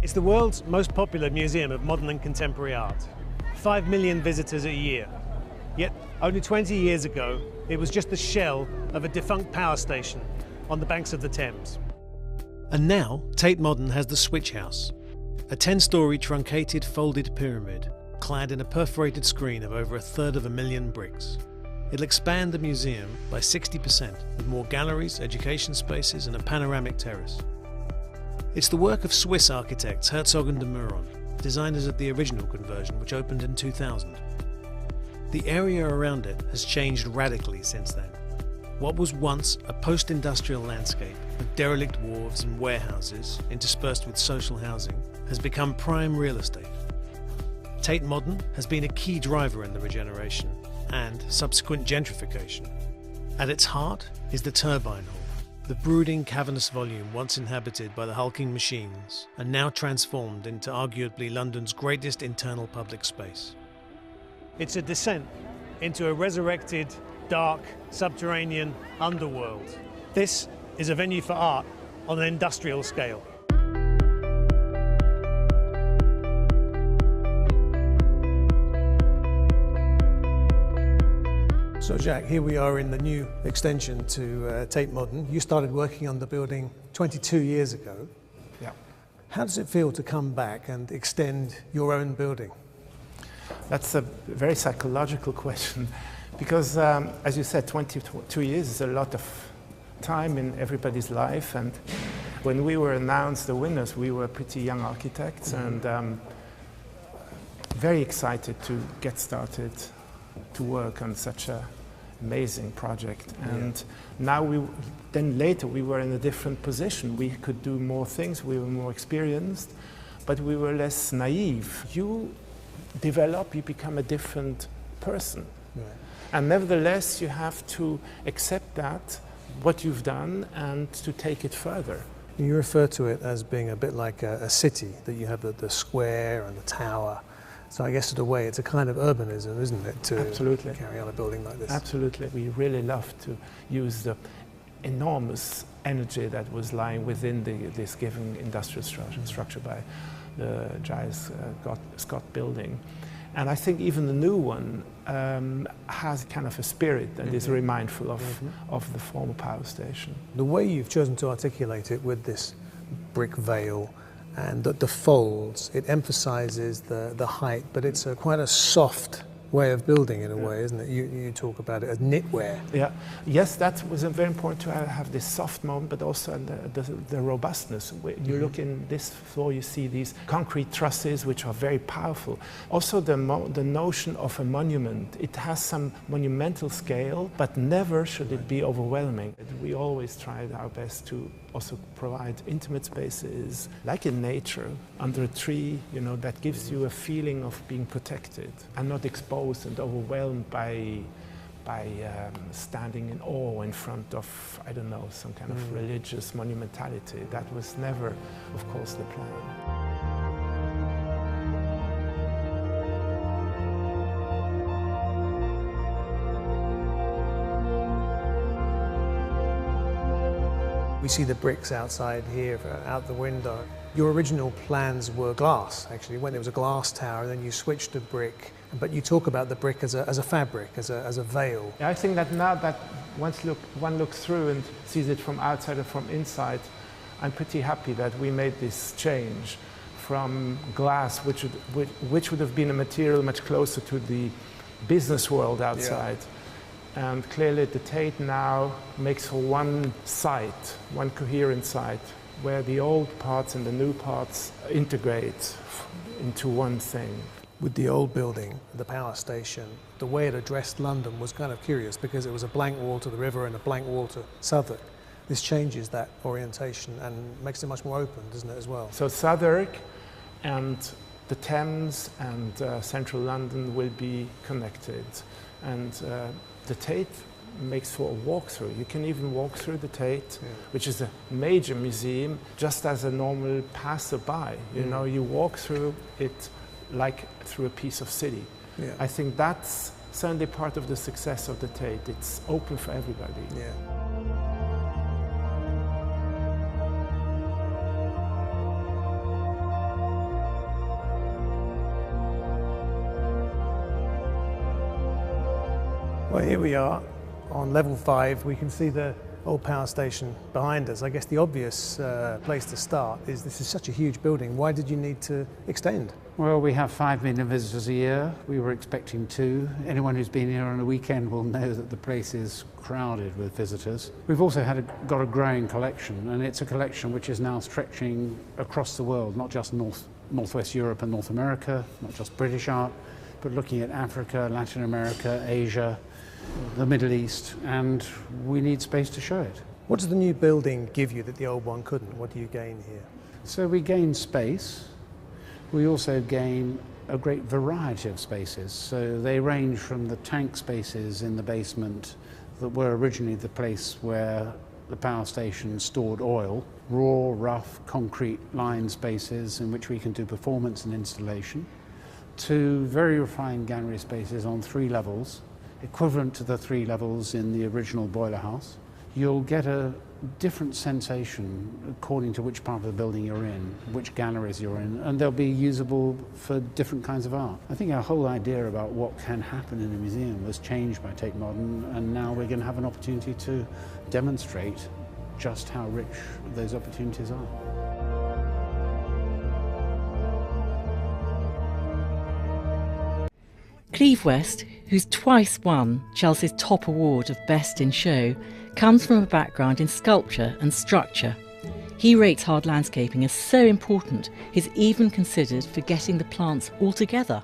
It's the world's most popular museum of modern and contemporary art. 5 million visitors a year. Yet, only 20 years ago, it was just the shell of a defunct power station on the banks of the Thames. And now, Tate Modern has the Switch House, a 10-storey truncated folded pyramid clad in a perforated screen of over 1/3 bricks. It'll expand the museum by 60% with more galleries, education spaces and a panoramic terrace. It's the work of Swiss architects Herzog and DeMüron, designers of the original conversion which opened in 2000. The area around it has changed radically since then. What was once a post-industrial landscape with derelict wharves and warehouses interspersed with social housing has become prime real estate. Tate Modern has been a key driver in the regeneration and subsequent gentrification. At its heart is the turbine hall, the brooding cavernous volume once inhabited by the hulking machines and now transformed into arguably London's greatest internal public space. It's a descent into a resurrected, dark, subterranean underworld. This is a venue for art on an industrial scale. So Jack, here we are in the new extension to Tate Modern. You started working on the building 22 years ago. Yeah. How does it feel to come back and extend your own building? That's a very psychological question because, as you said, 22 years is a lot of time in everybody's life. And when we were announced the winners, we were pretty young architects and very excited to get started to work on such a amazing project. And now later we were in a different position. We could do more things, we were more experienced, but we were less naive. You develop, you become a different person. Right. And nevertheless, you have to accept that, what you've done, and to take it further. You refer to it as being a bit like a city, that you have the square and the tower. So I guess in a way it's a kind of urbanism, isn't it, to Absolutely. Carry on a building like this? Absolutely. We really love to use the enormous energy that was lying within this given industrial structure by the Giles Scott building. And I think even the new one has kind of a spirit that is very mindful of the former power station. The way you've chosen to articulate it with this brick veil and the folds, it emphasizes the height, but it's quite a soft way of building in a way, isn't it? You talk about it as knitwear. Yeah. Yes, that was very important to have this soft moment, but also the robustness. You look in this floor, you see these concrete trusses, which are very powerful. Also the notion of a monument. It has some monumental scale, but never should it be overwhelming. We always tried our best to also provide intimate spaces, like in nature, under a tree, you know, that gives you a feeling of being protected and not exposed and overwhelmed by standing in awe in front of, I don't know, some kind of religious monumentality. That was never, of course, the plan. We see the bricks outside here, out the window. Your original plans were glass, actually, when there was a glass tower, then you switched to brick. But you talk about the brick as a fabric, as a veil. I think that now that one looks through and sees it from outside and from inside, I'm pretty happy that we made this change from glass, which would have been a material much closer to the business world outside. Yeah. And clearly the Tate now makes for one site, one coherent site, where the old parts and the new parts integrate into one thing. With the old building, the power station, the way it addressed London was kind of curious because it was a blank wall to the river and a blank wall to Southwark. This changes that orientation and makes it much more open, doesn't it, as well? So Southwark and the Thames and central London will be connected. And the Tate makes for a walkthrough. You can even walk through the Tate, which is a major museum, just as a normal passerby. You know, you walk through it like through a piece of city. Yeah. I think that's certainly part of the success of the Tate. It's open for everybody. Yeah. Well, here we are on level 5. We can see the old power station behind us. I guess the obvious place to start is this is such a huge building. Why did you need to extend? Well, we have 5 million visitors a year. We were expecting 2. Anyone who's been here on a weekend will know that the place is crowded with visitors. We've also got a growing collection, and it's a collection which is now stretching across the world, not just Northwest Europe and North America, not just British art, but looking at Africa, Latin America, Asia, the Middle East, and we need space to show it. What does the new building give you that the old one couldn't? What do you gain here? So we gain space. We also gain a great variety of spaces. So they range from the tank spaces in the basement that were originally the place where the power station stored oil, raw, rough, concrete line spaces in which we can do performance and installation, to very refined gallery spaces on 3 levels, equivalent to the 3 levels in the original boiler house. You'll get a different sensation according to which part of the building you're in, which galleries you're in, and they'll be usable for different kinds of art. I think our whole idea about what can happen in a museum was changed by Tate Modern, and now we're going to have an opportunity to demonstrate just how rich those opportunities are. Cleve West, who's twice won Chelsea's top award of Best in Show, comes from a background in sculpture and structure. He rates hard landscaping as so important he's even considered forgetting the plants altogether.